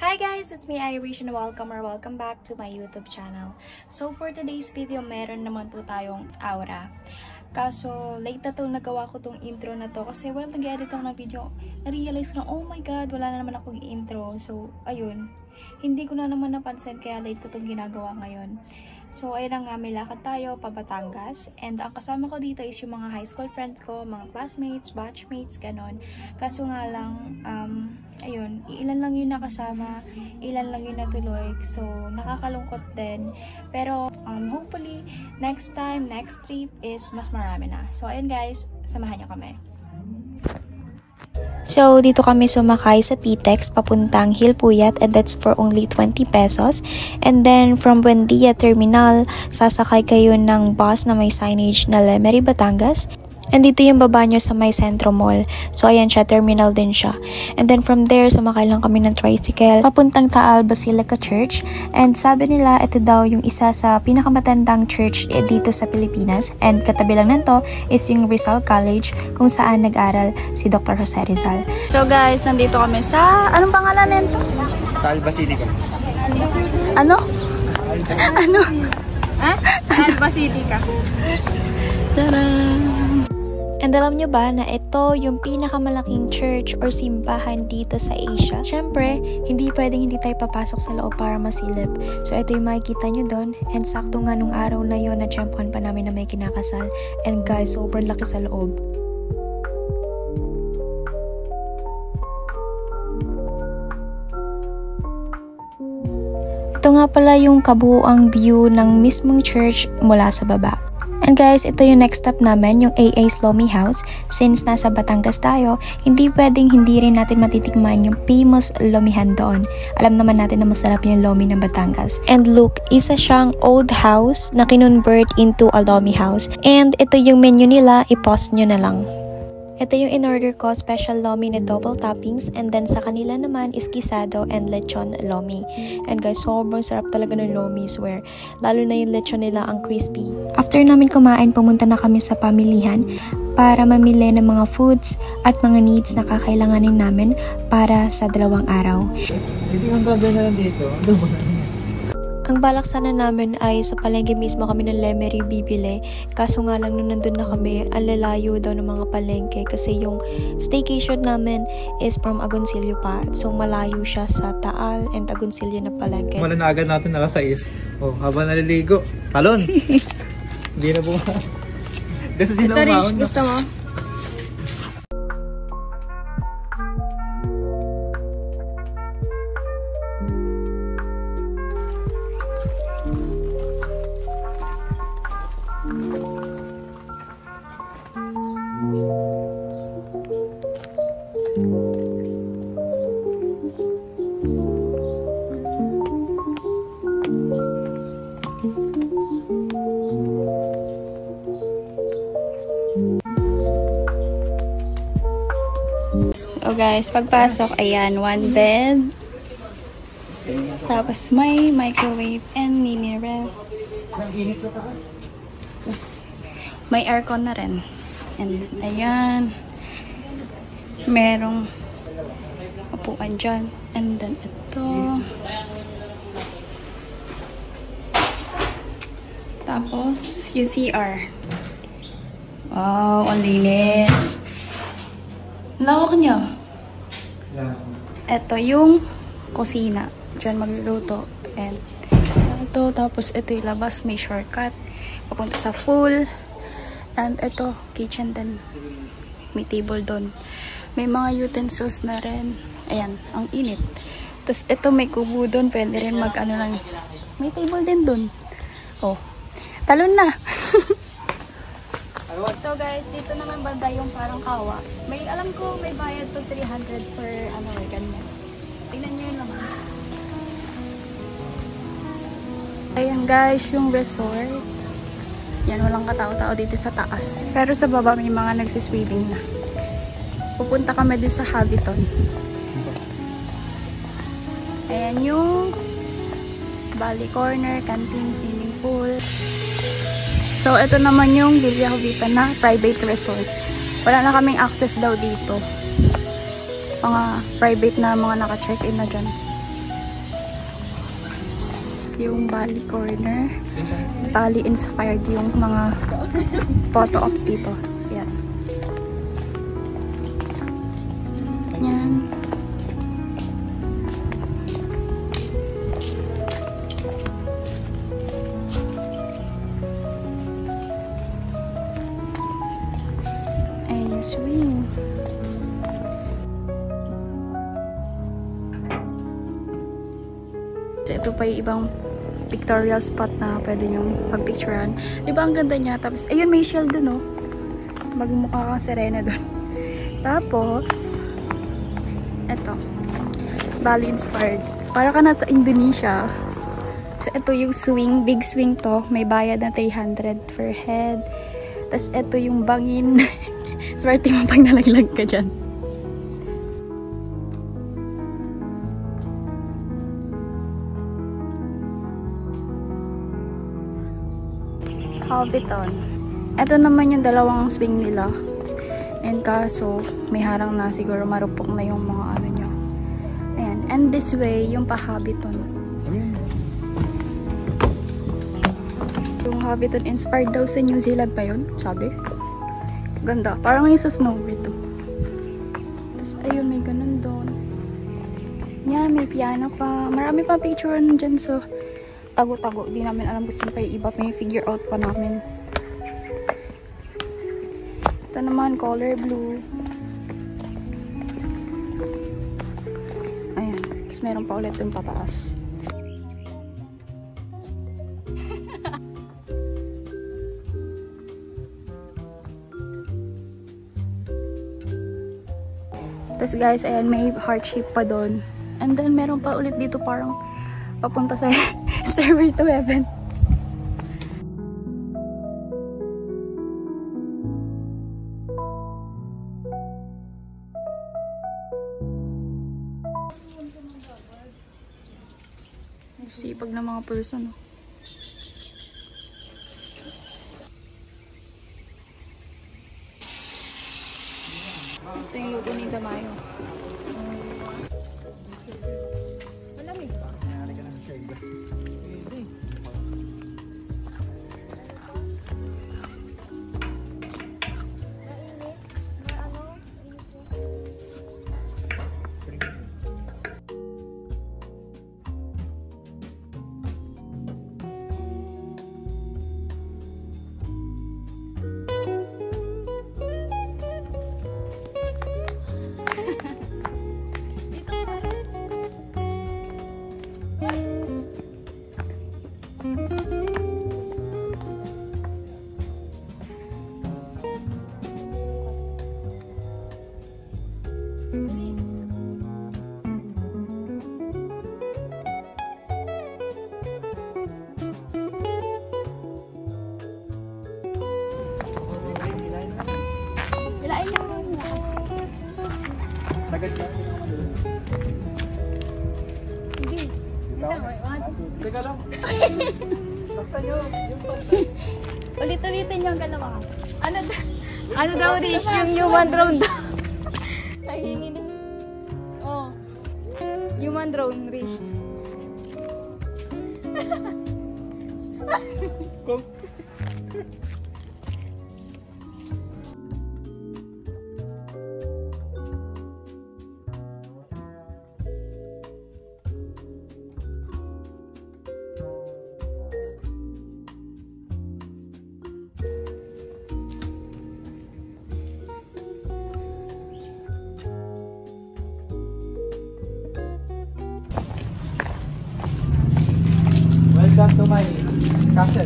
Hi guys! It's me, Irish, and welcome back to my YouTube channel. So for today's video, meron naman po tayong aura. Kaso, late na to nagawa ko tong intro na to kasi while nag-edit ako ng video, na-realize ko na, oh my god, wala na naman akong intro. So, ayun. Hindi ko na naman napansin kaya late ko tong ginagawa ngayon. So, ayun na nga, may lakad tayo, pa Batangas. And ang kasama ko dito is yung mga high school friends ko, mga classmates, batchmates, ganon. Kaso nga lang, ayun, ilan lang yung nakasama, ilan lang yung natuloy. So, nakakalungkot din. Pero, hopefully, next time, next trip is mas marami na. So, ayun guys, samahan nyo kami. So, dito kami sumakay sa PTEX papuntang Hilpuyat and that's for only 20 pesos. And then, from Buendia Terminal, sasakay kayo ng bus na may signage na Lemery, Batangas. And dito yung baba nyo sa may Centro Mall. So, ayan siya, terminal din siya. And then, from there, sumakay lang kami ng tricycle papuntang Taal Basilica Church. And sabi nila, ito daw yung isa sa pinakamatandang church dito sa Pilipinas. And katabi lang nito is yung Rizal College kung saan nag-aral si Dr. Jose Rizal. So guys, nandito kami sa, anong pangalan nito? Taal Basilica. Ano? Ano? Ha? Taal Basilica. Tara! And alam nyo ba na ito yung pinakamalaking church or simbahan dito sa Asia? Syempre, hindi pwedeng hindi tayo papasok sa loob para masilip. So ito yung makikita nyo doon. And sakto nga nung araw na yon, na-champuan pa namin na may kinakasal. And guys, sobrang laki sa loob. Ito nga pala yung kabuuang view ng mismong church mula sa baba. And guys, ito yung next stop namin, yung AA's Lomi House. Since nasa Batangas tayo, hindi pwedeng hindi rin natin matitikman yung famous lomihan doon. Alam naman natin na masarap yung lomi ng Batangas. And look, isa siyang old house na kinonvert into a lomi house. And ito yung menu nila, i-pause nyo na lang. Ito yung in-order ko, special lomi na double toppings. And then sa kanila naman is gisado and lechon lomi. And guys, sobrang sarap talaga ng lomi, swear. Lalo na yung lechon nila ang crispy. After namin kumain, pumunta na kami sa pamilihan para mamili ng mga foods at mga needs na kakailanganin namin para sa 2 araw. Hindi ang gabi na lang dito. Ano ba? Ang balak sana namin ay sa palengke mismo kami ng Lemery bibili. Kaso nga lang nung nandun na kami, ang lalayo daw ng mga palengke kasi yung staycation namin is from Agoncillo pa. So malayo siya sa Taal and Agoncillo na palengke. Wala na agad natin alas 6. Oh, habang naliligo. Talon! Hindi na buka. Kasi sila umaon. Gusto mo? So guys, pagpasok, ayan, 1 bed. Tapos may microwave and mini ref. Ang init sa taas. Tapos may aircon na rin. And ayan, merong upuan dyan. And then ito. Tapos yung CR. Wow, ang linis. Lawak niya. Ito yung kusina. Diyan magluluto. And ito, tapos ito yung labas. May shortcut. Papunta sa pool. And ito, kitchen din. May table doon. May mga utensils na rin. Ayan, ang init. Tapos ito may kubo doon. Pwede rin mag-ano lang. May table din doon. Oh, talon na. So guys, dito naman banda yung parang kawa. May, alam ko, may bayad to 300 per ano, ganyan. Tingnan nyo yun naman. Ayan guys, yung resort. Yan, walang katao-tao dito sa taas. Pero sa baba may mga nagsiswimming na. Pupunta kami dito sa Habiton. Ayan yung Valley Corner, canteen, swimming pool. So, ito naman yung Villa Jovita na private resort. Wala na kaming access daw dito. Mga private na mga naka-check-in na dyan. Tapos yung Bali corner. Bali inspired yung mga photo ops dito. Yan. Yan. Ayan yung swing. So, ito pa yung ibang pictorial spot na pwede nyong pagpicturean. Diba ang ganda niya? Tapos, ayun may shell dun, oh. Magmukha kang Serena dun. Tapos, eto. Bali inspired. Para ka na sa Indonesia. So, ito yung swing. Big swing to. May bayad na 300 per head. Tapos, ito yung bangin. Swerte mo pag nalaglag ka dyan. Hobbiton. Ito naman yung dalawang swing nila. And kaso, may harang na siguro marupok na yung mga ano nyo. Ayan. And this way, yung pa-Hobbiton. Yung Hobbiton inspired daw sa New Zealand pa yun, sabi. Ganda. Parang yung sa Snowy to. Tapos, ayun, may ganun doon. Yan, may piano pa. Marami pa picture dyan, so tago-tago. Di namin alam kung sino pa yung iba. Pinifigure out pa namin. Ito naman, color blue. Ayan. Tapos meron pa ulit yung pataas. Tapos guys, ayan, may heart shape pa doon. And then meron pa ulit dito parang papunta sa Stairway to Heaven. Sipag ng mga person. Ito yung luto ni Damayo. Malamig ba? Nangyari ka ng shade. Sagad ka? Hindi. Teka lang. Basta nyo. Ulit-ulitin yung dalawa. Ano daw, Rish? Yung human drone daw. Nahingi na. Oh. Human drone, Rish. Kung welcome to my castle.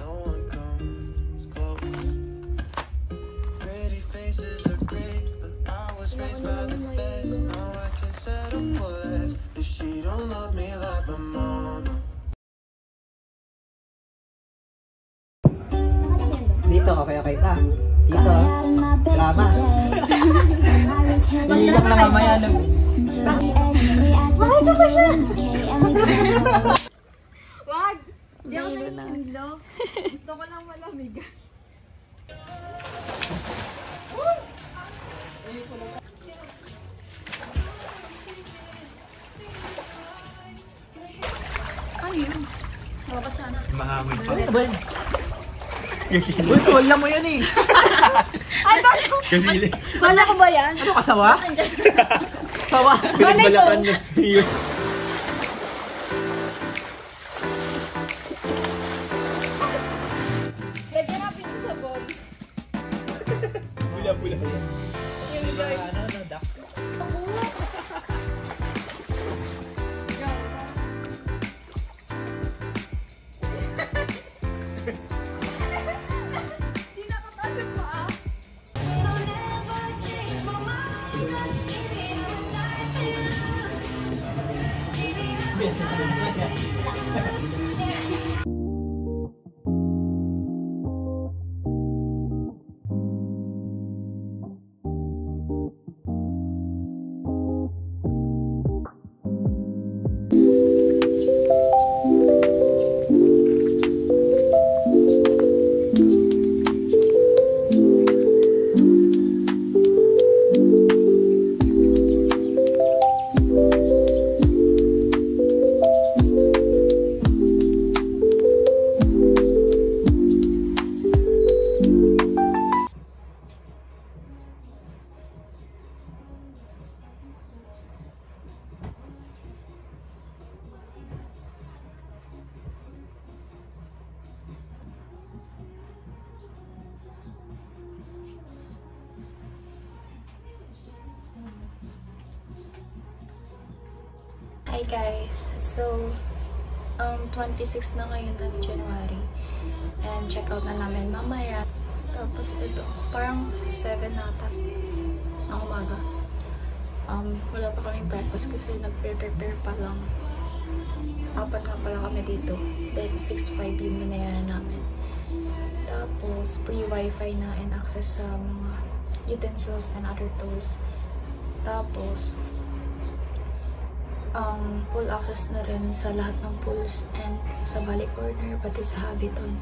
No one comes close. Pretty faces are great, but I was raised by the best. Now I can Iiyak na mamaya. Makita ko siya! Wag! Di ako nanginilo. Gusto ko lang malamig. Ano yun? Mababat sana. Mahamid pa. Ano ba yun? Uy, wala mo yan eh. Kasi Wala ko ba yan? ano kasawa? Sawa. Pinagbalakan niya. Lagyan natin yung sabon. Bula-bula. Duck? Hindi nakatasin pa ah. Hi guys, so 26 na ngayon ng January and check out na namin mamaya. Tapos ito, parang 7 na ata ng umaga. Wala pa kaming breakfast kasi nag-prepare pa lang. 4 nga pala kami dito. Then 6:05 yung binayaran namin. Tapos free wifi na and access sa mga utensils and other tools. Tapos full access na rin sa lahat ng pools and sa Valley Corner pati sa Habiton.